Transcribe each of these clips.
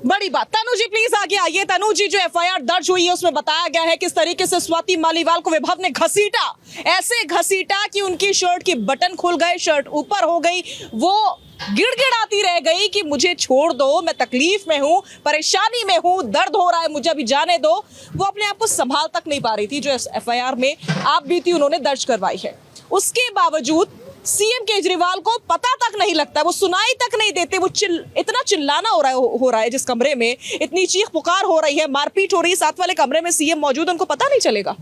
बड़ी बात। तनु जी प्लीज आगे आइए। तनु जी, जो एफआईआर दर्ज हुई है उसमें बताया गया है किस तरीके से स्वाति मालीवाल को विभव ने घसीटा, ऐसे घसीटा कि उनकी शर्ट की बटन खुल गए, शर्ट ऊपर हो गई, वो गिड़गिड़ाती रह गई कि मुझे छोड़ दो, मैं तकलीफ में हूं, परेशानी में हूं, दर्द हो रहा है, मुझे अभी जाने दो। वो अपने आप को संभाल तक नहीं पा रही थी। जो एफआईआर में आप बीती उन्होंने दर्ज करवाई है, उसके बावजूद सीएम केजरीवाल को पता तक नहीं लगता, वो सुनाई तक नहीं देते। वो इतना चिल्लाना हो रहा है जिस कमरे में, इतनी चीख पुकार हो रही है, मारपीट हो रही है, साथ वाले कमरे में सीएम मौजूद, उनको पता नहीं चलेगा।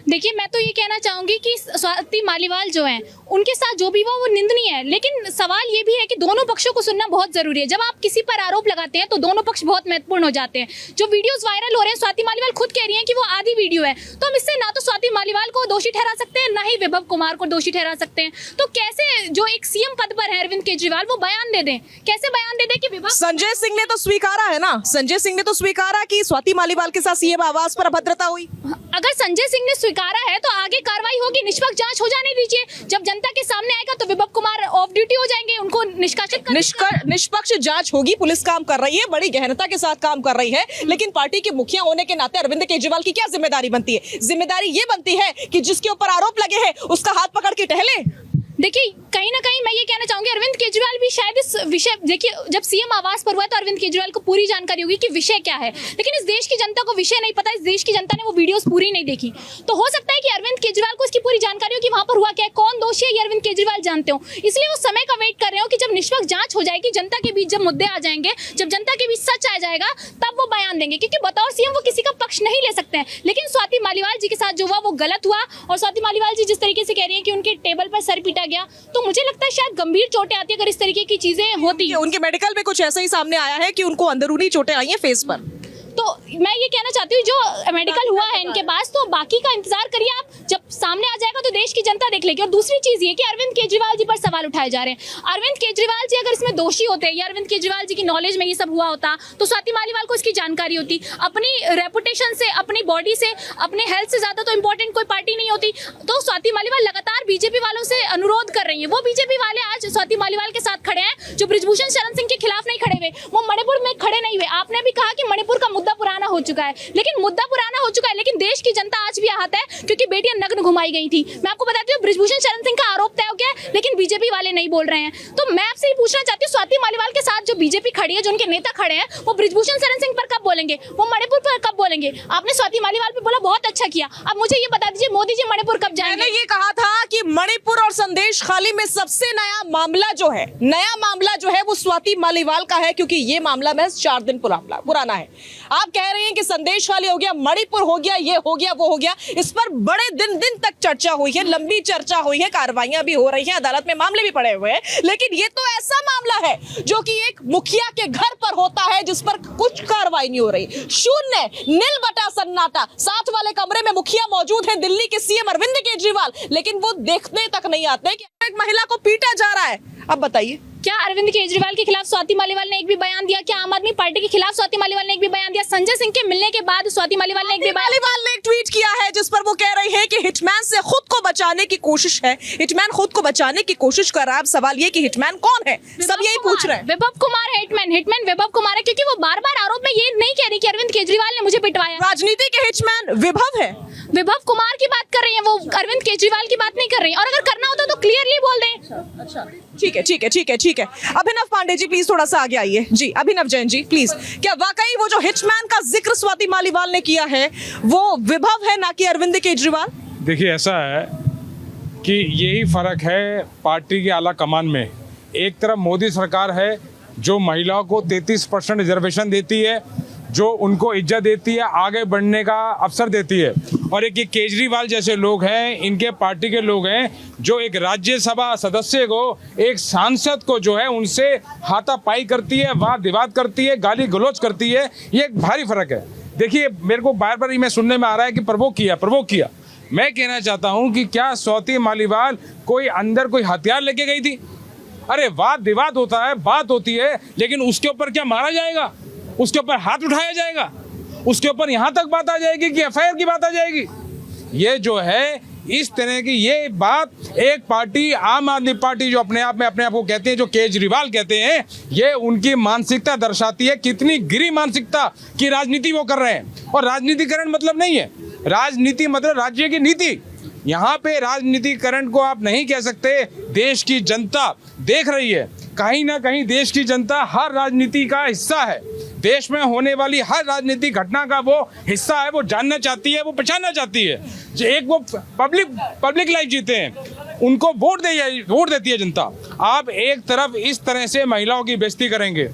देखिए, मैं तो ये कहना चाहूंगी कि स्वाति मालीवाल जो हैं उनके साथ जो भी हुआ वो निंदनीय है, लेकिन सवाल ये भी है कि दोनों पक्षों को सुनना बहुत जरूरी है। जब आप किसी पर आरोप लगाते हैं तो दोनों पक्ष बहुत महत्वपूर्ण हो जाते हैं। जो वीडियोस वायरल हो रहे हैं, स्वाति मालीवाल खुद कह रही हैं कि वो आधी वीडियो है, तो हम इससे ना तो स्वाति मालीवाल को दोषी ठहरा सकते हैं, ना ही विभव कुमार को दोषी ठहरा सकते हैं। तो कैसे जो एक सीएम पद पर है अरविंद केजरीवाल, वो बयान दे दें, कैसे बयान दे दें कि विभव। संजय सिंह ने तो स्वीकारा है ना, संजय सिंह ने तो स्वीकारा कि स्वाति मालीवाल के साथ सीएम आवास पर अभद्रता हुई। अगर संजय सिंह ने स्वीकारा है तो आगे कार्रवाई होगी, निष्पक्ष जांच हो जाने दीजिए। जब जनता के सामने आएगा तो विभव कुमार ऑफ ड्यूटी हो जाएंगे, उनको निष्कासित निष्पक्ष जांच होगी। पुलिस काम कर रही है, बड़ी गहनता के साथ काम कर रही है, लेकिन पार्टी के मुखिया होने के नाते अरविंद केजरीवाल की क्या जिम्मेदारी बनती है? जिम्मेदारी ये बनती है कि जिसके ऊपर आरोप लगे हैं उसका हाथ पकड़ के टहले। देखिए, कहीं ना कहीं मैं ये कहना चाहूंगी अरविंद केजरीवाल भी शायद इस विषय, देखिए जब सीएम आवास पर हुआ तो अरविंद केजरीवाल को पूरी जानकारी होगी कि विषय क्या है, लेकिन इस देश की जनता को विषय नहीं पता, इस देश की जनता ने वो वीडियोस पूरी नहीं देखी। तो हो सकता है कि अरविंद केजरीवाल को इसकी पूरी जानकारी हो कि वहां पर हुआ क्या है, कौन दोषी है, ये अरविंद केजरीवाल जानते हो, इसलिए वो समय का वेट कर रहे हो कि जब निष्पक्ष जांच हो जाएगी, जनता के बीच जब मुद्दे आ जाएंगे, जब जनता के बीच सच आ जाएगा, तब वो बयान देंगे। क्योंकि बतौर सीएम वो किसी का पक्ष नहीं ले सकते हैं। लेकिन स्वाति मालीवाल जी के साथ जो हुआ वो गलत हुआ, और स्वाति मालीवाल जी जिस तरीके से कह रही है कि उनके टेबल पर सर पीटा गया, तो मुझे लगता है शायद गंभीर चोटें आती है अगर इस तरीके की चीजें होती है। उनके मेडिकल में कुछ ऐसा ही सामने आया है कि उनको अंदरूनी चोटें आई हैं फेस पर। तो मैं ये कहना चाहती हूँ जो मेडिकल हुआ है इनके पास, तो बाकी का इंतजार करिए आप, जब सामने आ जाएगा तो देश की जनता देख लेगी। और दूसरी चीज ये कि अरविंद केजरीवाल जी पर सवाल उठाए जा रहे हैं। अरविंद केजरीवाल जी अगर इसमें दोषी होते या अरविंद केजरीवाल जी की नॉलेज में ये सब हुआ होता तो स्वाति मालीवाल को इसकी जानकारी होती। अपनी रेपुटेशन से, अपनी बॉडी से, अपने हेल्थ से ज्यादा तो इंपॉर्टेंट कोई पार्टी नहीं होती। तो स्वाति मालीवाल लगातार बीजेपी वालों से अनुरोध कर रही है। वो बीजेपी वाले आज स्वाति मालीवाल के साथ खड़े हैं जो बृजभूषण शरण सिंह के खिलाफ नहीं खड़े हुए, वो मणिपुर में खड़े नहीं हुए। आपने भी कहा कि मणिपुर का मुद्दा पुराना हो चुका है, लेकिन मुद्दा पुराना हो चुका है, लेकिन देश की जनता आज भी आहत है क्योंकि बेटियां नग्न घुमाई गई थी। मैं आपको बताती हूँ बृजभूषण शरण सिंह का आरोप तय हो गया है, लेकिन बीजेपी वाले नहीं बोल रहे हैं। तो मैं आपसे ये पूछना चाहती हूँ, स्वाति मालीवाल के साथ जो बीजेपी खड़ी है, जो उनके नेता खड़े हैं, वो बृजभूषण शरण सिंह पर कब बोलेंगे, वो मणिपुर पर कब बोलेंगे? आपने स्वाति मालीवाल पे बोला, बहुत अच्छा किया। अब मुझे ये बता दीजिए मोदी जी मणिपुर कब जाएंगे? मैंने ये कहा था कि मणिपुर और संदेश खाली में सबसे नया मामला जो है वो स्वाति मालीवाल का है, क्योंकि ये मामला महज 4 दिन पुराना है। आप कह रहे हैं कि संदेश खाली हो गया, मणिपुर हो गया, ये हो गया, वो हो गया, इस पर बड़े दिन तक चर्चा हुई है, लंबी चर्चा हुई है, कार्रवाइयां भी हो रही हैं, अदालत में मामले भी पड़े हुए हैं, लेकिन ये तो ऐसा मामला है जो कि एक मुखिया के घर पर होता है जिस पर कुछ कार्रवाई नहीं हो रही। शून्य, नील बटा सन्नाटा। साथ वाले कमरे में मुखिया मौजूद है, दिल्ली के सीएम अरविंद केजरीवाल, लेकिन वो देखने तक नहीं आते कि एक महिला को पीटा जा रहा है। अब बताइए, क्या अरविंद केजरीवाल के खिलाफ स्वाति मालीवाल ने एक भी बयान दिया? क्या आम आदमी पार्टी के खिलाफ स्वाति मालीवाल ने एक भी बयान दिया? संजय सिंह के मिलने के बाद स्वाति मालीवाल ने एक भी मालीवाल ने एक ट्वीट किया है जिस पर वो कह रही है कि हिटमैन से खुद को बचाने की कोशिश है, हिटमैन खुद को बचाने की कोशिश कर रहा है। अब सवाल ये कि हिटमैन कौन है, सब यही पूछ रहे हैं। विभव कुमार है हिटमैन विभव कुमार है, क्योंकि वो बार-बार आरोप में ये नहीं कह रही कि अरविंद केजरीवाल ने मुझे पिटवाया। राजनीति के हिटमैन विभव है, विभव कुमार की बात कर रही है, वो अरविंद केजरीवाल की बात नहीं कर रही। और अगर करना होता तो क्लियरली बोल दें। अच्छा, ठीक है। अभिनव पांडे जी प्लीज थोड़ा सा आगे आइए। जी, अभिनव जैन जी प्लीज, क्या वाकई वो जो हिटमैन का जिक्र स्वाति मालीवाल ने किया है वो विभव है, ना कि अरविंद केजरीवाल? देखिए, ऐसा है कि यही फर्क है पार्टी के आला कमान में। एक तरफ मोदी सरकार है जो महिलाओं को 33% रिजर्वेशन देती है, जो उनको इज्जत देती है, आगे बढ़ने का अवसर देती है, और एक ये केजरीवाल जैसे लोग हैं, इनके पार्टी के लोग हैं जो एक राज्यसभा सदस्य को, एक सांसद को जो है उनसे हाथापाई करती है, वाद विवाद करती है, गाली गलौज करती है। ये एक भारी फर्क है। देखिए, मेरे को बार बार मैं सुनने में आ रहा है कि प्रवोक किया। मैं कहना चाहता हूँ कि क्या स्वाति मालीवाल कोई अंदर कोई हथियार लेके गई थी? अरे वाद विवाद होता है, बात होती है, लेकिन उसके ऊपर क्या मारा जाएगा? उसके ऊपर हाथ उठाया जाएगा? उसके ऊपर यहाँ तक बात आ जाएगी कि एफआईआर की बात आ जाएगी? ये जो है इस तरह की ये बात एक पार्टी आम आदमी पार्टी जो अपने आप को कहते हैं, जो केजरीवाल कहते हैं, ये उनकी मानसिकता दर्शाती है कितनी गिरी मानसिकता की राजनीति वो कर रहे हैं। और राजनीतिकरण मतलब नहीं है, राजनीति मतलब राज्य की नीति। यहाँ पे राजनीतिकरण को आप नहीं कह सकते। देश की जनता देख रही है, कहीं ना कहीं देश की जनता हर राजनीति का हिस्सा है, देश में होने वाली हर राजनीतिक घटना का वो हिस्सा है, वो जानना चाहती है, वो पहचानना चाहती है। जो एक वो पब्लिक लाइफ जीते हैं, उनको वोट देती है जनता। आप एक तरफ इस तरह से महिलाओं की बेइज्जती करेंगे,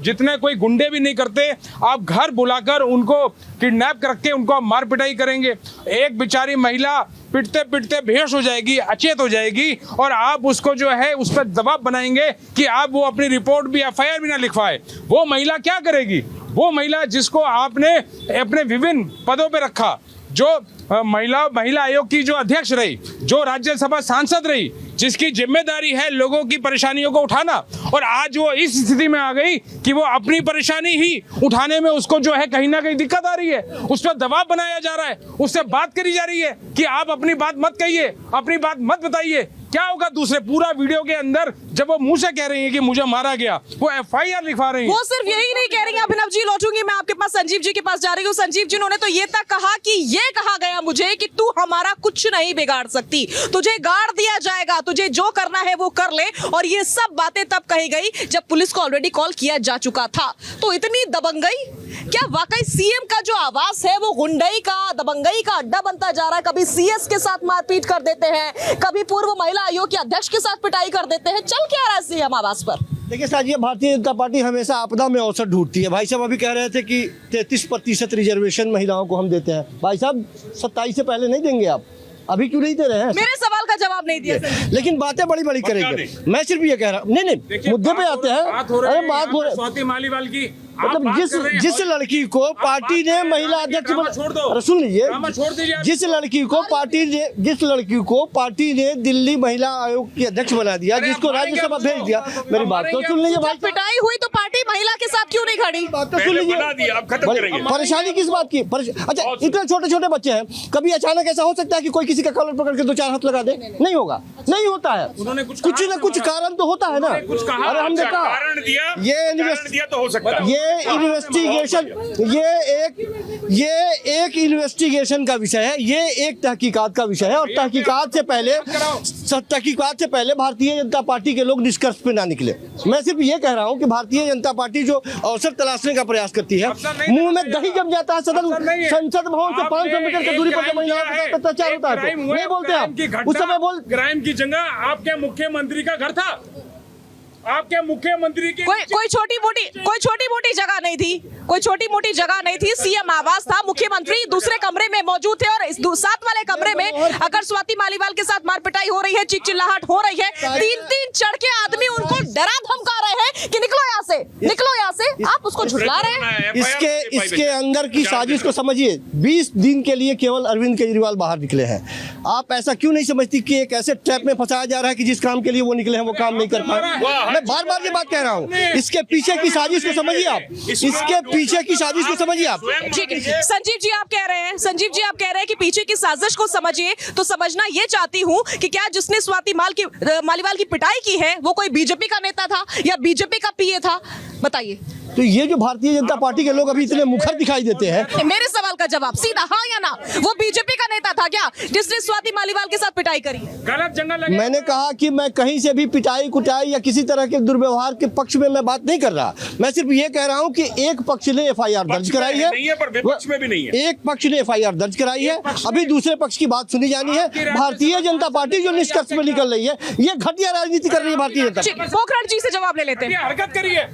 जितने कोई गुंडे भी नहीं करते, आप घर बुलाकर उनको किडनैप करके उनको आप मार पिटाई करेंगे। एक बेचारी महिला पिटते पिटते बेहोश हो जाएगी, अचेत हो जाएगी, और आप उसको जो है उस पर दबाव बनाएंगे कि आप वो अपनी रिपोर्ट भी FIR भी ना लिखवाए। वो महिला क्या करेगी? वो महिला जिसको आपने अपने विभिन्न पदों पे रखा, जो महिला आयोग की जो अध्यक्ष रही, जो राज्यसभा सांसद रही, जिसकी जिम्मेदारी है लोगों की परेशानियों को उठाना, और आज वो इस स्थिति में आ गई कि वो अपनी परेशानी ही उठाने में उसको जो है कहीं ना कहीं दिक्कत आ रही है, उस पर दबाव बनाया जा रहा है, उससे बात करी जा रही है कि आप अपनी बात मत कहिए, अपनी बात मत बताइए। क्या होगा दूसरे पूरा वीडियो के अंदर जब वो मुंह से कह रही है कि मुझे मारा गया, वो FIR लिखवा रही है। वो सिर्फ यही नहीं कह रही है। अभिनव जी, लौटूंगी मैं आपके पास, संजीव जी के पास जा रही हूँ। संजीव जी, उन्होंने तो ये तक कहा कि ये कहा गया मुझे कि तू हमारा कुछ नहीं बिगाड़ सकती, तुझे गाड़ दिया जाएगा, तुझे जो करना है वो कर ले। और ये सब बातें तब कही गई जब पुलिस को ऑलरेडी कॉल किया जा चुका था। तो इतनी दबंगई, क्या वाकई सीएम का जो आवास है वो गुंडई का, दबंगई का अड्डा बनता जा रहा है? कभी CS के साथ मारपीट कर देते हैं, कभी पूर्व महिला आयोग के अध्यक्ष के साथ पिटाई कर देते हैं। चल क्या रहा है सीएम आवास पर? देखिए साजिए, भारतीय जनता पार्टी हमेशा आपदा में अवसर ढूंढती है। भाई साहब अभी कह रहे थे कि 33% रिजर्वेशन महिलाओं को हम देते हैं। भाई साहब 27 से पहले नहीं देंगे आप? अभी क्यों नहीं दे रहे हैं? मेरे सवाल का जवाब नहीं दिया। लेकिन बातें बड़ी बड़ी करेंगे। मैं सिर्फ ये कह रहा हूँ, नहीं मुद्दे पे आते हैं। अरे बात हो रही स्वाति मालीवाल की, मतलब जिस लड़की को पार्टी ने महिला अध्यक्ष बना, सुन लीजिए, जिस लड़की को पार्टी ने दिल्ली महिला आयोग की अध्यक्ष बना दिया, जिसको राज्यसभा भेज दिया, मेरी बात तो सुन लीजिए भाई। पिटाई हुई तो पार्टी महिला के साथ क्यों नहीं खड़ी? बात तो सुन लीजिए। परेशानी किस बात की? अच्छा, इतने छोटे छोटे बच्चे हैं, कभी अचानक ऐसा हो सकता है कि कोई किसी का कॉलर पकड़ के 2-4 हाथ लगा दे? नहीं होगा, नहीं होता है। कुछ ना कुछ कारण तो होता है ना। अरे हमने कहा ये इन्वेस्टिगेशन, ये एक इन्वेस्टिगेशन का विषय है, ये एक तहकीकात का विषय है। और तहकीकात से पहले भारतीय जनता पार्टी के लोग निष्कर्ष पे ना निकले। मैं सिर्फ ये कह रहा हूँ कि भारतीय जनता पार्टी जो अवसर तलाशने का प्रयास करती है, मुंह में दही जम जाता है। संसद भवन से 500 मीटर की दूरी पर महिलाओं के साथ अत्याचार होता है, नहीं बोलते आप उस समय क्राइम की जगह आपके मुख्यमंत्री का घर था, आपके मुख्यमंत्री की कोई छोटी मोटी जगह नहीं थी, कोई छोटी मोटी जगह नहीं थी। सीएम आवास था, मुख्यमंत्री दूसरे कमरे में मौजूद थे, और इस साथ वाले कमरे में अगर स्वाति मालीवाल के साथ मारपिटाई हो रही है, चिल्लाहट हो रही है, 3-3 चढ़ के आदमी उनको डरा धमका रहे हैं कि निकलो यहाँ से, निकलो यहाँ से। आप उसको झुठला रहे हैं। इसके अंदर की साजिश को समझिए। 20 दिन के लिए केवल अरविंद केजरीवाल बाहर निकले हैं। आप ऐसा क्यों नहीं समझती कि एक ऐसे ट्रैप में फंसाया जा रहा है कि जिस काम के लिए वो निकले हैं वो काम नहीं कर पाए? मैं बार बार ये बात कह रहा हूँ, इसके पीछे की साजिश को समझिए आप, इसके पीछे की साजिश को समझिए आप। ठीक है, संजीव जी आप कह रहे हैं कि पीछे की साजिश को समझिए, तो समझना ये चाहती हूँ कि क्या जिसने स्वाति मालीवाल की पिटाई की है वो कोई बीजेपी का नेता था या बीजेपी का पीए था? बताइए। तो ये जो भारतीय जनता पार्टी के लोग अभी इतने मुखर दिखाई देते हैं, मेरे सवाल का जवाब सीधा हाँ या ना, वो बीजेपी का नेता था क्या जिसने स्वाति मालीवाल के साथ पिटाई करी? गलत जंगल लगे। मैंने कहा कि मैं कहीं से भी पिटाई कुटाई या किसी तरह के दुर्व्यवहार के पक्ष में मैं बात नहीं कर रहा। मैं सिर्फ ये कह रहा हूँ कि एक पक्ष ने FIR दर्ज कराई है, एक पक्ष ने FIR दर्ज कराई है, अभी दूसरे पक्ष की बात सुनी जानी है। भारतीय जनता पार्टी जो निष्कर्ष में निकल रही है, ये घटिया राजनीति कर रही है भारतीय जनता पार्टी। पोखरण जी से जवाब ले लेते हैं। हरकत करिए।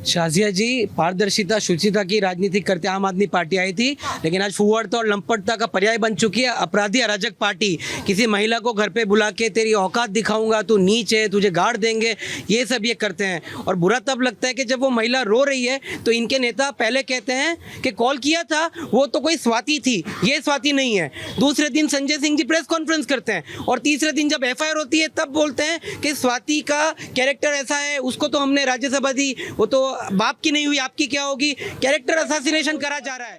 शाजिया जी, पारदर्शिता शुचिता की राजनीति करते आम आदमी पार्टी आई थी, लेकिन आज फुहड़ता और लंपटता का पर्याय बन चुकी है अपराधी अराजक पार्टी। किसी महिला को घर पे बुला के तेरी औकात दिखाऊंगा, तू नीच है, तुझे गाड़ देंगे, ये सब ये करते हैं। और बुरा तब लगता है कि जब वो महिला रो रही है तो इनके नेता पहले कहते हैं कि कॉल किया था वो तो कोई स्वाति थी, ये स्वाति नहीं है। दूसरे दिन संजय सिंह जी प्रेस कॉन्फ्रेंस करते हैं, और तीसरे दिन जब FIR होती है तब बोलते हैं कि स्वाति का कैरेक्टर ऐसा है, उसको तो हमने राज्यसभा दी, वो तो बाप की नहीं हुई, आपकी क्या होगी। कैरेक्टर असैसिनेशन करा जा रहा है।